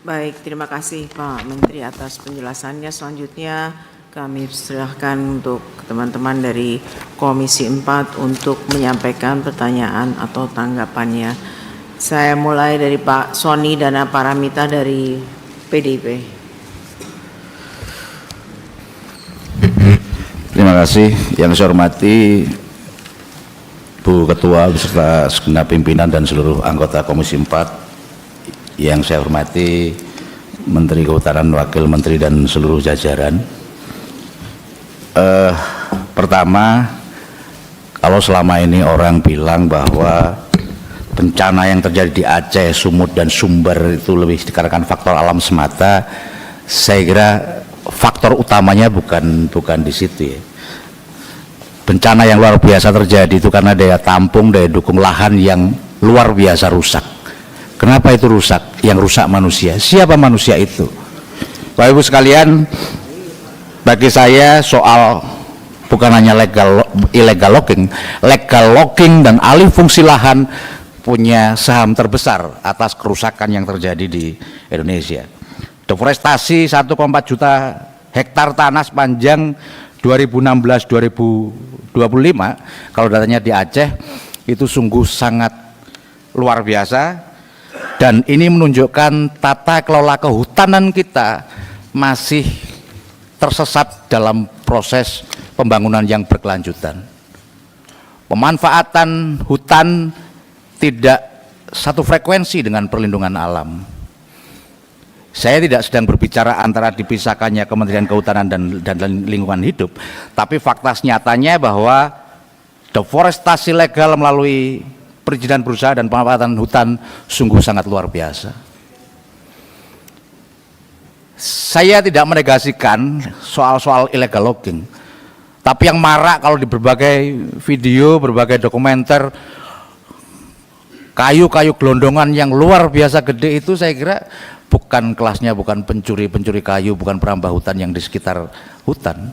Baik, terima kasih Pak Menteri atas penjelasannya. Selanjutnya kami serahkan untuk teman-teman dari Komisi 4 untuk menyampaikan pertanyaan atau tanggapannya. Saya mulai dari Pak Sony Dana Paramita dari PDIP. Terima kasih. Yang saya hormati Bu Ketua beserta segenap pimpinan dan seluruh anggota Komisi 4. Yang saya hormati Menteri Kehutanan, Wakil Menteri dan seluruh jajaran. Pertama, kalau selama ini orang bilang bahwa bencana yang terjadi di Aceh, Sumut dan Sumber itu lebih dikarenakan faktor alam semata, saya kira faktor utamanya bukan di situ ya. Bencana yang luar biasa terjadi itu karena daya tampung, daya dukung lahan yang luar biasa rusak. Kenapa itu rusak? Yang rusak manusia. Siapa manusia itu? Bapak Ibu sekalian, bagi saya soal bukan hanya illegal logging dan alih fungsi lahan punya saham terbesar atas kerusakan yang terjadi di Indonesia. Deforestasi 1,4 juta hektar tanah sepanjang 2016-2025, kalau datanya di Aceh itu sungguh sangat luar biasa. Dan ini menunjukkan tata kelola kehutanan kita masih tersesat dalam proses pembangunan yang berkelanjutan. Pemanfaatan hutan tidak satu frekuensi dengan perlindungan alam. Saya tidak sedang berbicara antara dipisahkannya Kementerian Kehutanan dan Lingkungan Hidup, tapi fakta nyatanya bahwa deforestasi legal melalui perizinan berusaha dan pemanfaatan hutan sungguh sangat luar biasa. Saya tidak menegasikan soal-soal illegal logging, tapi yang marak kalau di berbagai video, berbagai dokumenter, kayu-kayu gelondongan yang luar biasa gede itu saya kira bukan kelasnya, bukan pencuri kayu, bukan perambah hutan yang di sekitar hutan,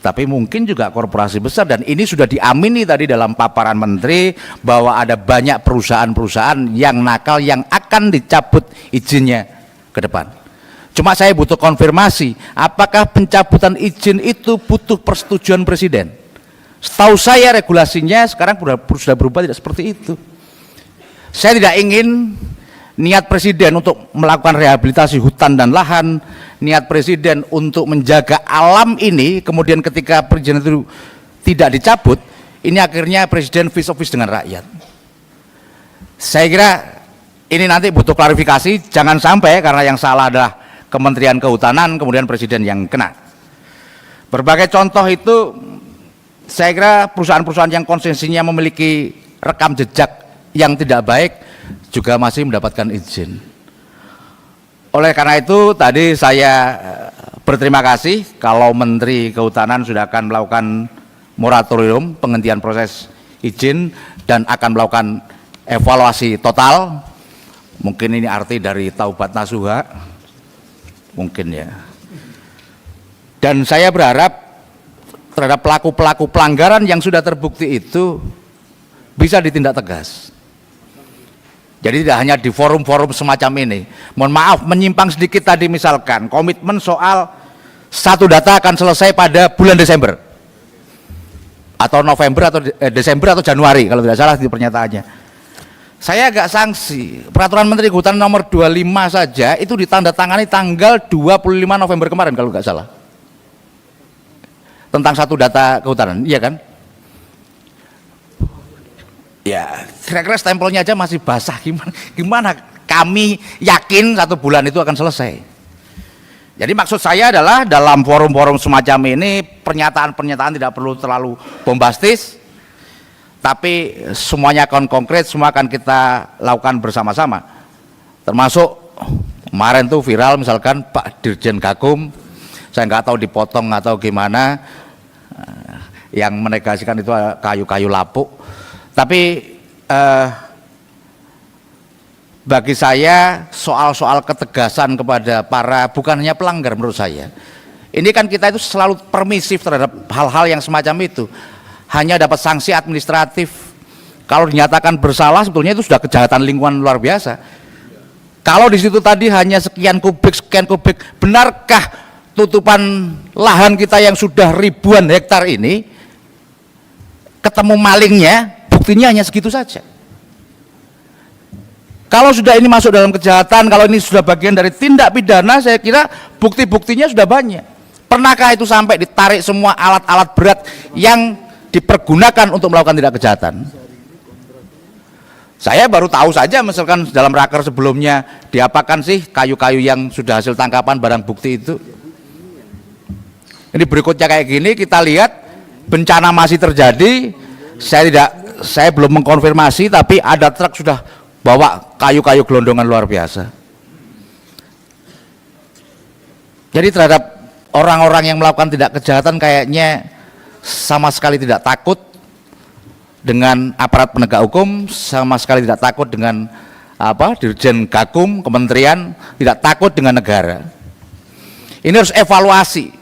tapi mungkin juga korporasi besar. Dan ini sudah diamini tadi dalam paparan Menteri bahwa ada banyak perusahaan-perusahaan yang nakal yang akan dicabut izinnya ke depan. Cuma saya butuh konfirmasi, apakah pencabutan izin itu butuh persetujuan Presiden? Setahu saya regulasinya sekarang sudah berubah tidak seperti itu. Saya tidak ingin niat Presiden untuk melakukan rehabilitasi hutan dan lahan, niat Presiden untuk menjaga alam ini, kemudian ketika perizinan itu tidak dicabut, ini akhirnya Presiden face to face dengan rakyat. Saya kira ini nanti butuh klarifikasi, jangan sampai karena yang salah adalah Kementerian Kehutanan, kemudian Presiden yang kena. Berbagai contoh itu, saya kira perusahaan-perusahaan yang konsensinya memiliki rekam jejak yang tidak baik juga masih mendapatkan izin. Oleh karena itu tadi saya berterima kasih kalau Menteri Kehutanan sudah akan melakukan moratorium penghentian proses izin dan akan melakukan evaluasi total. Mungkin ini arti dari taubat nasuha, mungkin ya. Dan saya berharap terhadap pelaku-pelaku pelanggaran yang sudah terbukti itu bisa ditindak tegas. Jadi tidak hanya di forum-forum semacam ini. Mohon maaf menyimpang sedikit tadi, misalkan komitmen soal satu data akan selesai pada bulan Desember atau November atau Desember atau Januari kalau tidak salah di pernyataannya. Saya agak sanksi, peraturan Menteri Kehutanan nomor 25 saja itu ditandatangani tanggal 25 November kemarin kalau nggak salah, tentang satu data kehutanan, iya kan? Ya, kira-kira stempelnya aja masih basah, gimana kami yakin satu bulan itu akan selesai. Jadi maksud saya adalah dalam forum-forum semacam ini pernyataan-pernyataan tidak perlu terlalu bombastis, tapi semuanya akan konkret, semua akan kita lakukan bersama-sama. Termasuk kemarin tuh viral misalkan Pak Dirjen Gakum, saya nggak tahu dipotong atau gimana, yang menegasikan itu kayu-kayu lapuk. Tapi bagi saya soal-soal ketegasan kepada para bukan hanya pelanggar, menurut saya ini kan kita itu selalu permisif terhadap hal-hal yang semacam itu, hanya dapat sanksi administratif. Kalau dinyatakan bersalah sebetulnya itu sudah kejahatan lingkungan luar biasa. Kalau di situ tadi hanya sekian kubik, benarkah tutupan lahan kita yang sudah ribuan hektar ini ketemu malingnya, buktinya hanya segitu saja? Kalau sudah ini masuk dalam kejahatan, kalau ini sudah bagian dari tindak pidana, saya kira bukti-buktinya sudah banyak. Pernahkah itu sampai ditarik semua alat-alat berat yang dipergunakan untuk melakukan tindak kejahatan? Saya baru tahu saja, misalkan dalam raker sebelumnya, diapakan sih kayu-kayu yang sudah hasil tangkapan barang bukti itu. Ini berikutnya kayak gini, kita lihat bencana masih terjadi. Saya belum mengkonfirmasi, tapi ada truk sudah bawa kayu-kayu gelondongan luar biasa. Jadi terhadap orang-orang yang melakukan tindak kejahatan kayaknya sama sekali tidak takut dengan aparat penegak hukum, sama sekali tidak takut dengan Dirjen Gakum, kementerian, tidak takut dengan negara. Ini harus evaluasi.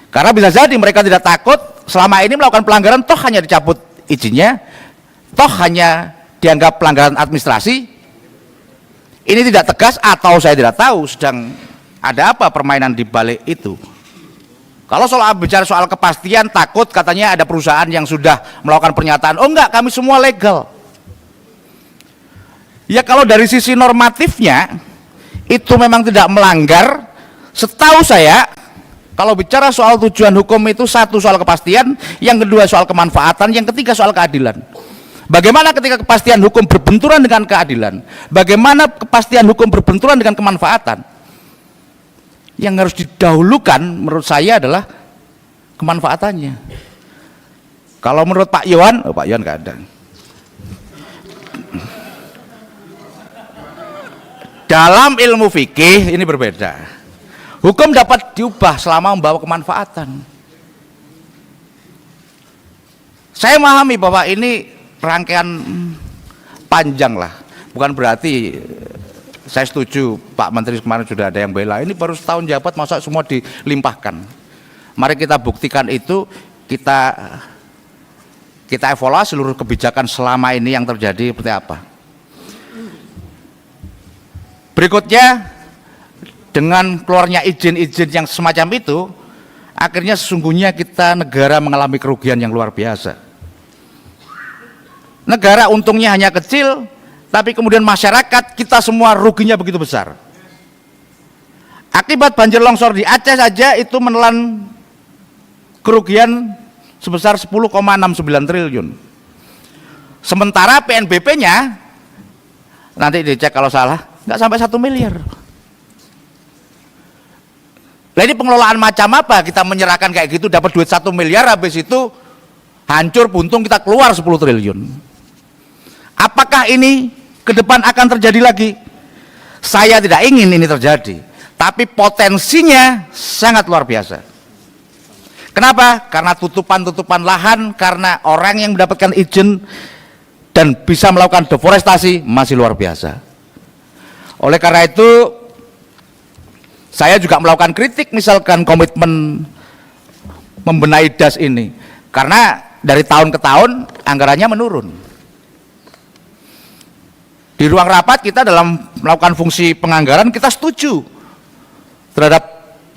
Karena bisa jadi mereka tidak takut, selama ini melakukan pelanggaran toh hanya dicabut izinnya, toh hanya dianggap pelanggaran administrasi. Ini tidak tegas, atau saya tidak tahu sedang ada apa permainan di balik itu. Kalau bicara soal kepastian, takut katanya ada perusahaan yang sudah melakukan pernyataan, oh enggak, kami semua legal. Ya kalau dari sisi normatifnya itu memang tidak melanggar. Setahu saya, kalau bicara soal tujuan hukum itu, satu soal kepastian, yang kedua soal kemanfaatan, yang ketiga soal keadilan. Bagaimana ketika kepastian hukum berbenturan dengan keadilan? Bagaimana kepastian hukum berbenturan dengan kemanfaatan? Yang harus didahulukan menurut saya adalah kemanfaatannya. Kalau menurut Pak Yohan, Pak Yohan nggak ada. Dalam ilmu fikih ini berbeda. Hukum dapat diubah selama membawa kemanfaatan. Saya memahami bahwa ini rangkaian panjang lah, bukan berarti saya setuju Pak Menteri kemarin sudah ada yang bela, ini baru setahun jabat masa semua dilimpahkan. Mari kita buktikan itu, kita evaluasi seluruh kebijakan selama ini yang terjadi seperti apa. Berikutnya, dengan keluarnya izin-izin yang semacam itu, akhirnya sesungguhnya kita negara mengalami kerugian yang luar biasa. Negara untungnya hanya kecil, tapi kemudian masyarakat kita semua ruginya begitu besar. Akibat banjir longsor di Aceh saja itu menelan kerugian sebesar 10,69 triliun. Sementara PNBP-nya, nanti dicek kalau salah, nggak sampai 1 miliar. Nah ini pengelolaan macam apa? Kita menyerahkan kayak gitu, dapat duit 1 miliar, habis itu hancur buntung, kita keluar 10 triliun. Apakah ini ke depan akan terjadi lagi? Saya tidak ingin ini terjadi, tapi potensinya sangat luar biasa. Kenapa? Karena tutupan-tutupan lahan, karena orang yang mendapatkan izin dan bisa melakukan deforestasi masih luar biasa. Oleh karena itu, saya juga melakukan kritik, misalkan komitmen membenahi DAS ini, karena dari tahun ke tahun anggarannya menurun. Di ruang rapat kita dalam melakukan fungsi penganggaran, kita setuju terhadap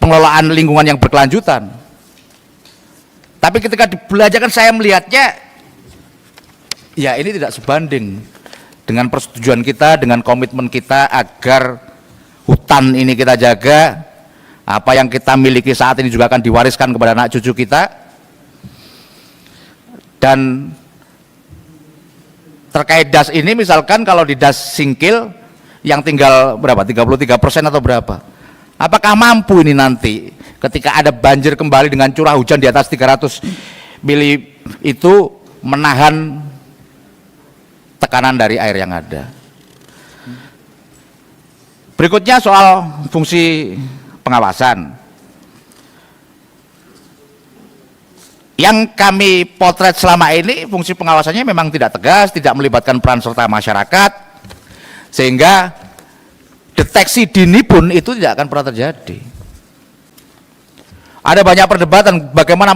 pengelolaan lingkungan yang berkelanjutan. Tapi ketika dibelajarkan, saya melihatnya ya ini tidak sebanding dengan persetujuan kita, dengan komitmen kita agar hutan ini kita jaga, apa yang kita miliki saat ini juga akan diwariskan kepada anak cucu kita. Dan terkait DAS ini, misalkan kalau di DAS Singkil yang tinggal berapa, 33% atau berapa, apakah mampu ini nanti ketika ada banjir kembali dengan curah hujan di atas 300 mili itu menahan tekanan dari air yang ada. Berikutnya soal fungsi pengawasan. Yang kami potret selama ini, fungsi pengawasannya memang tidak tegas, tidak melibatkan peran serta masyarakat, sehingga deteksi dini pun itu tidak akan pernah terjadi. Ada banyak perdebatan bagaimana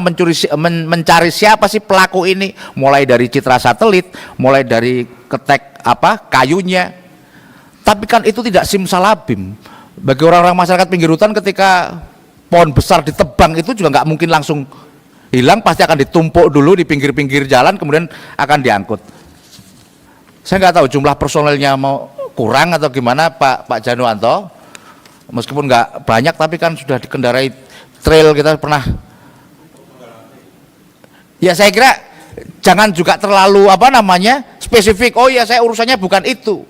mencari siapa sih pelaku ini, mulai dari citra satelit, mulai dari ketek kayunya. Tapi kan itu tidak simsalabim. Bagi orang-orang masyarakat pinggir hutan, ketika pohon besar ditebang itu juga nggak mungkin langsung hilang, pasti akan ditumpuk dulu di pinggir-pinggir jalan, kemudian akan diangkut. Saya nggak tahu jumlah personelnya mau kurang atau gimana, Pak Januanto. Meskipun nggak banyak, tapi kan sudah dikendarai trail, kita pernah. Ya saya kira jangan juga terlalu spesifik. Oh ya, saya urusannya bukan itu.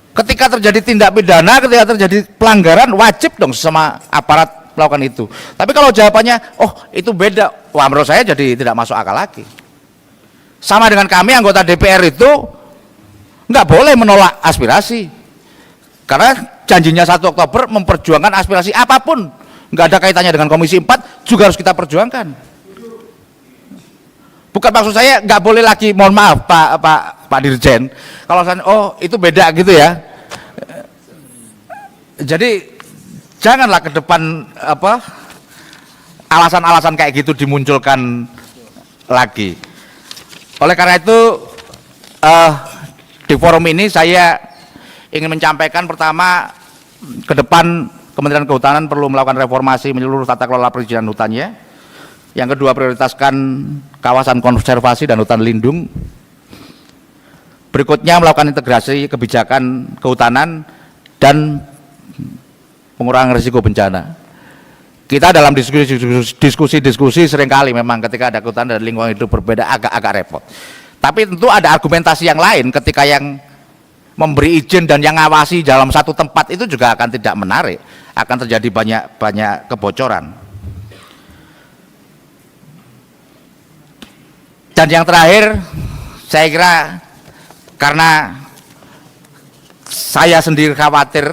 Ketika terjadi tindak pidana, ketika terjadi pelanggaran, wajib dong sama aparat melakukan itu. Tapi kalau jawabannya, oh itu beda, wah menurut saya jadi tidak masuk akal lagi. Sama dengan kami anggota DPR itu nggak boleh menolak aspirasi, karena janjinya 1 Oktober memperjuangkan aspirasi apapun, nggak ada kaitannya dengan Komisi 4 juga harus kita perjuangkan. Bukan maksud saya nggak boleh lagi, mohon maaf Pak Dirjen, kalau saya itu beda gitu ya. Jadi janganlah ke depan alasan-alasan kayak gitu dimunculkan lagi. Oleh karena itu di forum ini saya ingin menyampaikan, pertama, ke depan Kementerian Kehutanan perlu melakukan reformasi menyeluruh tata kelola perizinan hutannya. Yang kedua, prioritaskan kawasan konservasi dan hutan lindung. Berikutnya, melakukan integrasi kebijakan kehutanan dan pengurangan risiko bencana. Kita dalam diskusi seringkali memang ketika ada kehutanan dan lingkungan hidup berbeda agak repot. Tapi tentu ada argumentasi yang lain ketika yang memberi izin dan yang ngawasi dalam satu tempat itu juga akan tidak menarik, akan terjadi banyak kebocoran. Dan yang terakhir, saya kira karena saya sendiri khawatir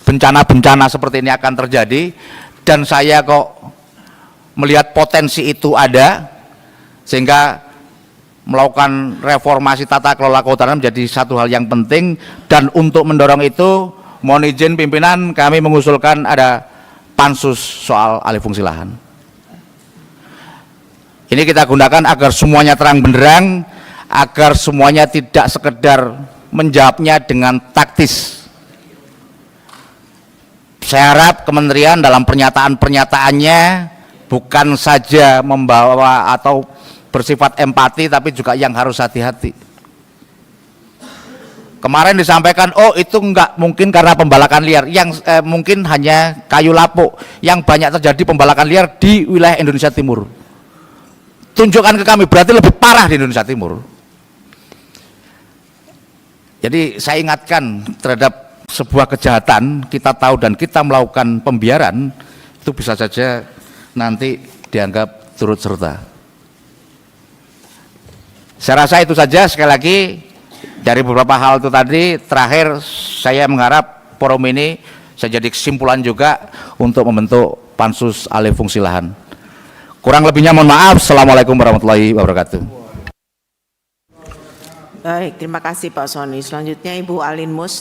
bencana-bencana seperti ini akan terjadi, dan saya kok melihat potensi itu ada, sehingga melakukan reformasi tata kelola kehutanan menjadi satu hal yang penting. Dan untuk mendorong itu, mohon izin pimpinan, kami mengusulkan ada pansus soal alih fungsi lahan. Ini kita gunakan agar semuanya terang benderang, agar semuanya tidak sekedar menjawabnya dengan taktis. Saya harap kementerian dalam pernyataan-pernyataannya bukan saja membawa atau bersifat empati, tapi juga yang harus hati-hati. Kemarin disampaikan, oh itu enggak mungkin karena pembalakan liar, yang mungkin hanya kayu lapuk, yang banyak terjadi pembalakan liar di wilayah Indonesia Timur. Tunjukkan ke kami, berarti lebih parah di Indonesia Timur. Jadi saya ingatkan terhadap sebuah kejahatan, kita tahu dan kita melakukan pembiaran, itu bisa saja nanti dianggap turut serta. Saya rasa itu saja. Sekali lagi, dari beberapa hal itu tadi, terakhir saya mengharap forum ini saya jadi kesimpulan juga untuk membentuk pansus alih fungsi lahan. Kurang lebihnya mohon maaf. Assalamualaikum warahmatullahi wabarakatuh. Baik, terima kasih Pak Soni. Selanjutnya Ibu Alin Mus.